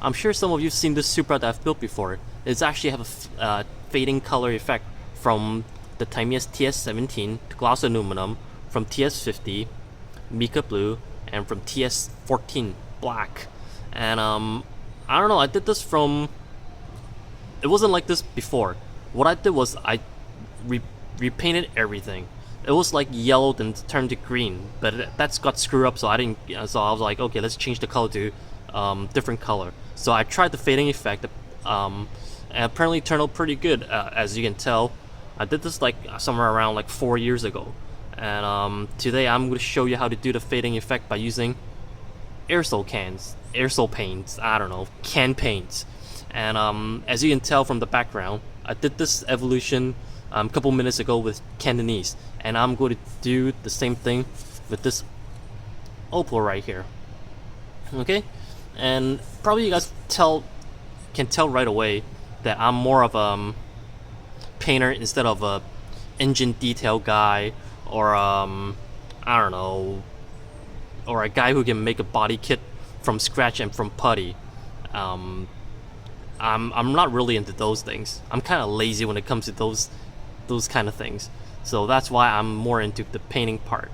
I'm sure some of you've seen this Supra that I've built before. It's actually have a fading color effect from the Tamiya's TS17 to gloss aluminum, from TS50 Mica blue, and from TS14 black. And I don't know, I did this from, it wasn't like this before. What I did was I repainted everything. It was like yellow then turned to green, but that's got screwed up, so I didn't. So I was like, okay, let's change the color to different color. So I tried the fading effect, and apparently it turned out pretty good. As you can tell, I did this like somewhere around like 4 years ago, and today I'm going to show you how to do the fading effect by using aerosol cans, aerosol paints. I don't know, can paints. And as you can tell from the background, I did this evolution a couple minutes ago with Cantonese, and I'm going to do the same thing with this opal right here. Okay, and probably you guys can tell right away that I'm more of a painter instead of a engine detail guy, or I don't know, or a guy who can make a body kit from scratch and from putty. I'm not really into those things. I'm kind of lazy when it comes to those kind of things. So that's why I'm more into the painting part.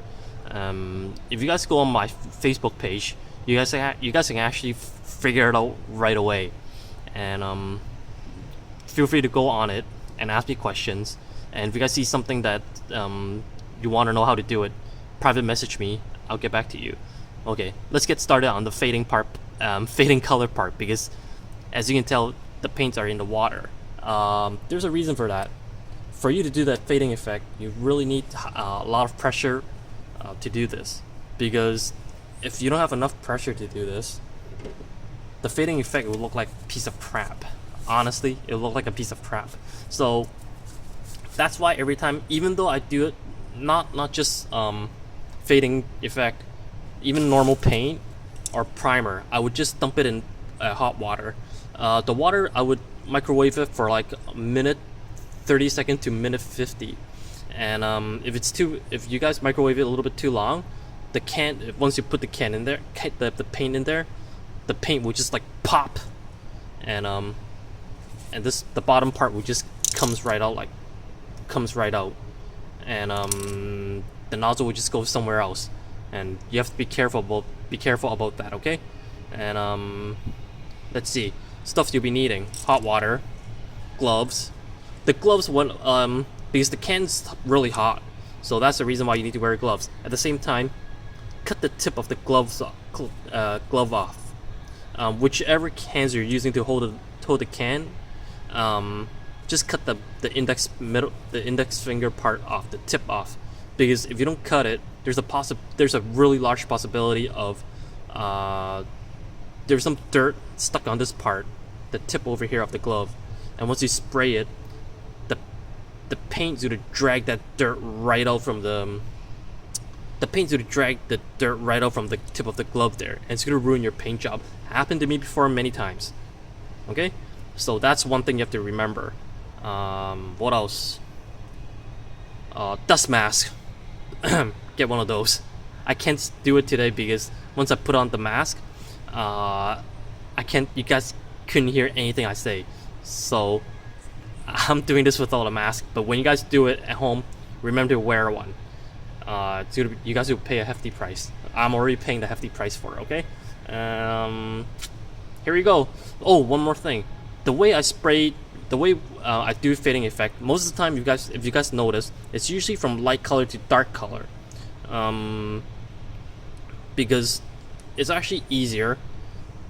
If you guys go on my Facebook page, you guys can actually figure it out right away. And feel free to go on it and ask me questions. And if you guys see something that you want to know how to do it, private message me. I'll get back to you. Okay, let's get started on the fading part, fading color part, because as you can tell, the paints are in the water. There's a reason for that. For you to do that fading effect, you really need a lot of pressure to do this, because if you don't have enough pressure to do this, the fading effect will look like a piece of crap. Honestly, it will look like a piece of crap. So that's why every time, even though I do it, not just fading effect, even normal paint or primer, I would just dump it in hot water. The water, I would microwave it for like a minute 30 seconds to minute 50. And if you guys microwave it a little bit too long, the can, once you put the can in there, the paint in there, the paint will just like pop, and the bottom part will just comes right out, and the nozzle will just go somewhere else, and you have to be careful about that. Okay. And let's see, stuff you'll be needing: hot water, gloves. The gloves, because the can's really hot, so that's the reason why you need to wear gloves. At the same time, cut the tip of the glove off. Whichever cans you're using to hold the can, just cut the index finger part off, the tip off, because if you don't cut it, there's a really large possibility of there's some dirt stuck on this part, the tip over here of the glove, and once you spray it, the paint's gonna drag that dirt right out from the tip of the glove there, and it's gonna ruin your paint job. Happened to me before many times. Okay, so that's one thing you have to remember. What else? Dust mask. Get one of those. I can't do it today because once I put on the mask, I can't. You guys couldn't hear anything I say, so I'm doing this without a mask. But when you guys do it at home, remember to wear one. You guys will pay a hefty price. I'm already paying the hefty price for it. Okay. Here we go. Oh, one more thing. The way I do fading effect, most of the time, if you guys notice, it's usually from light color to dark color, because it's actually easier.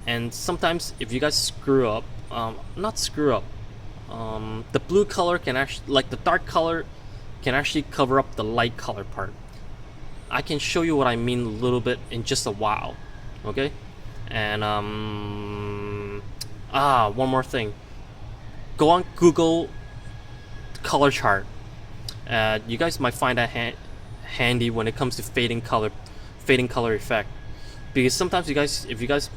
And sometimes if you guys screw up, the blue color can actually, like the dark color, can actually cover up the light color part. I can show you what I mean a little bit in just a while. Okay. And one more thing. Go on Google color chart. You guys might find that handy when it comes to fading color effect, because sometimes if you guys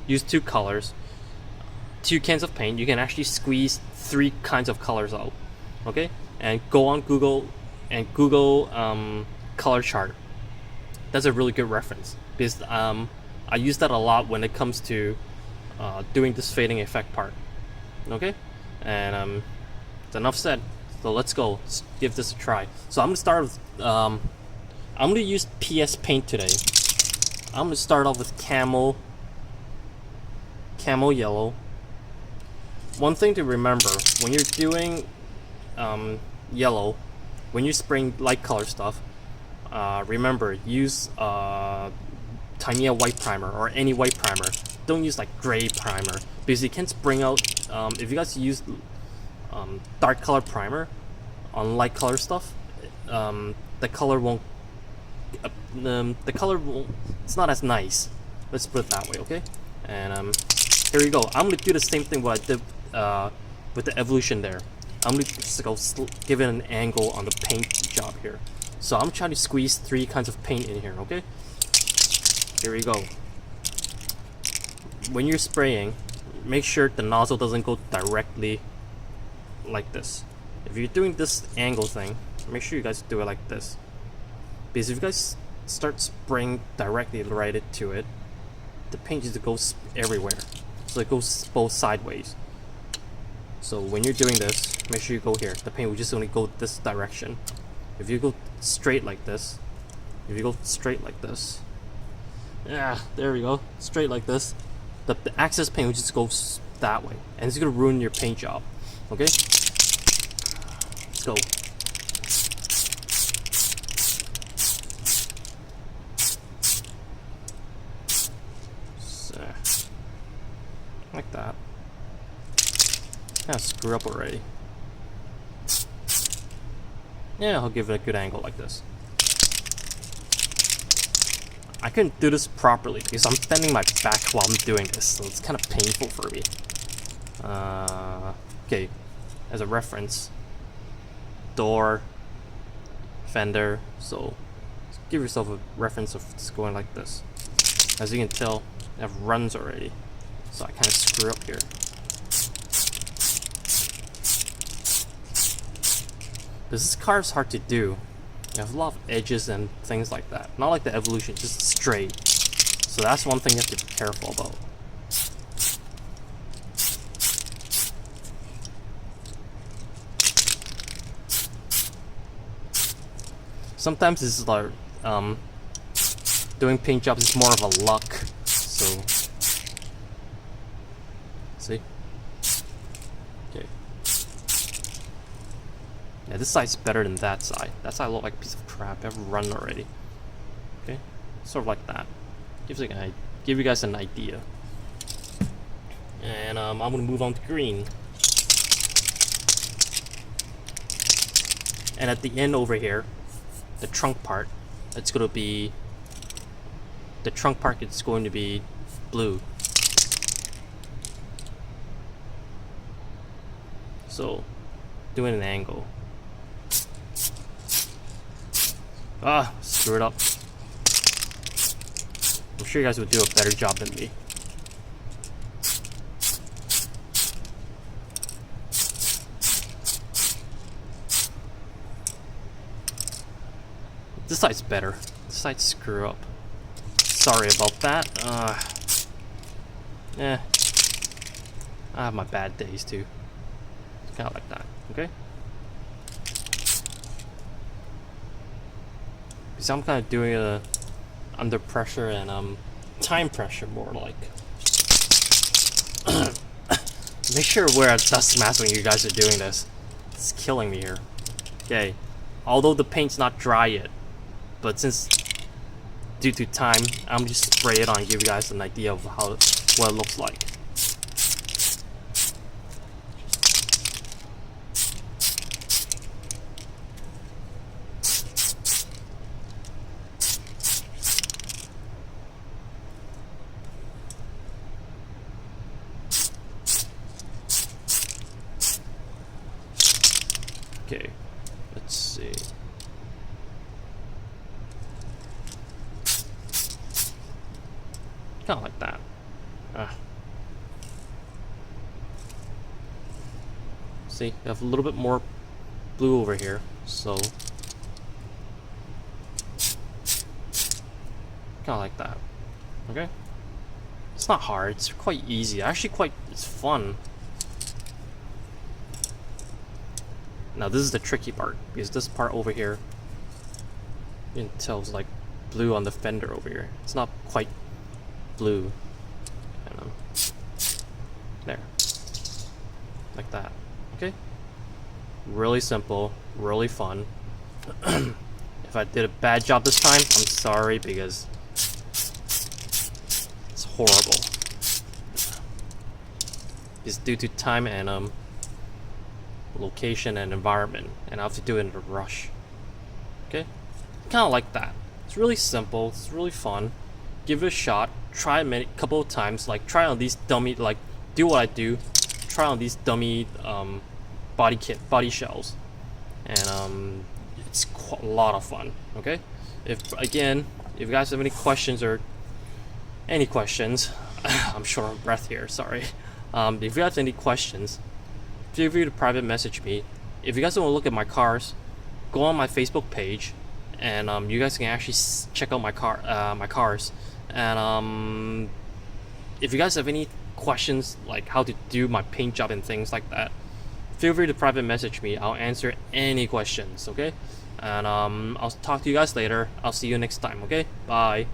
use two cans of paint, you can actually squeeze 3 kinds of colors out. Okay, and go on Google and Google color chart. That's a really good reference, because I use that a lot when it comes to doing this fading effect part. Okay, and it's enough said. So let's go. Let's give this a try. So I'm gonna start with I'm gonna use PS Paint today. I'm gonna start off with camo yellow. One thing to remember when you're doing yellow, when you're spraying light color stuff, remember, use Tamiya white primer or any white primer. Don't use like gray primer because it can bring out. If you guys use dark color primer on light color stuff, the color won't. It's not as nice. Let's put it that way, okay? And here we go. I'm gonna do the same thing what I did with the evolution there. I'm gonna just go give it an angle on the paint job here. So I'm trying to squeeze 3 kinds of paint in here, okay? Here we go. When you're spraying, make sure the nozzle doesn't go directly like this. If you're doing this angle thing, make sure you guys do it like this. Because if you guys start spraying directly right into it, the paint just goes everywhere. So it goes both sideways. So when you're doing this, make sure you go here. The paint will just only go this direction. If you go straight like this, yeah, there we go, straight like this, the excess paint will just go that way, and it's gonna ruin your paint job. Okay, let's go. So, like that. Kind of screw up already. Yeah, I'll give it a good angle like this. I couldn't do this properly because I'm bending my back while I'm doing this, so it's kind of painful for me. Okay, as a reference, door, fender, so give yourself a reference of it's going like this. As you can tell, I have runs already, so I kind of screw up here. This car is hard to do. You have a lot of edges and things like that. Not like the Evolution, just straight. So that's one thing you have to be careful about. Sometimes it's like doing paint jobs is more of a luck. So see? Okay. Yeah, this side's better than that side. That side looked like a piece of crap. I've run already. Okay, sort of like that. Give you guys an idea. And I'm gonna move on to green. And at the end over here, the trunk part, it's gonna be blue. So, doing an angle. Ah, screw it up. I'm sure you guys would do a better job than me. This side's better. This side's screw up. Sorry about that. I have my bad days too. Kind of like that, okay? Because I'm kind of doing it under pressure and time pressure more like. Make sure to wear a dust mask when you guys are doing this. It's killing me here. Okay, although the paint's not dry yet, but since due to time, I'm just spray it on and give you guys an idea of what it looks like. Okay, let's see. Kind of like that. See, you have a little bit more blue over here, so kind of like that. Okay, it's not hard. It's quite easy. Actually, it's fun. Now this is the tricky part, because this part over here, you can tell it's like blue on the fender over here. It's not quite blue. There, like that. Okay. Really simple, really fun. If I did a bad job this time, I'm sorry, because it's horrible. It's due to time and location and environment, and I have to do it in a rush. Okay, kind of like that. It's really simple. It's really fun. Give it a shot. Try it couple of times. Like try on these dummy. Like do what I do. Try on these dummy body shells, and it's a lot of fun. Okay, if you guys have any questions I'm short of breath here, sorry. If you have any questions, feel free to private message me. If you guys want to look at my cars, go on my Facebook page, and you guys can actually check out my cars. And if you guys have any questions like how to do my paint job and things like that, feel free to private message me. I'll answer any questions. Okay, and I'll talk to you guys later. I'll see you next time. Okay, bye.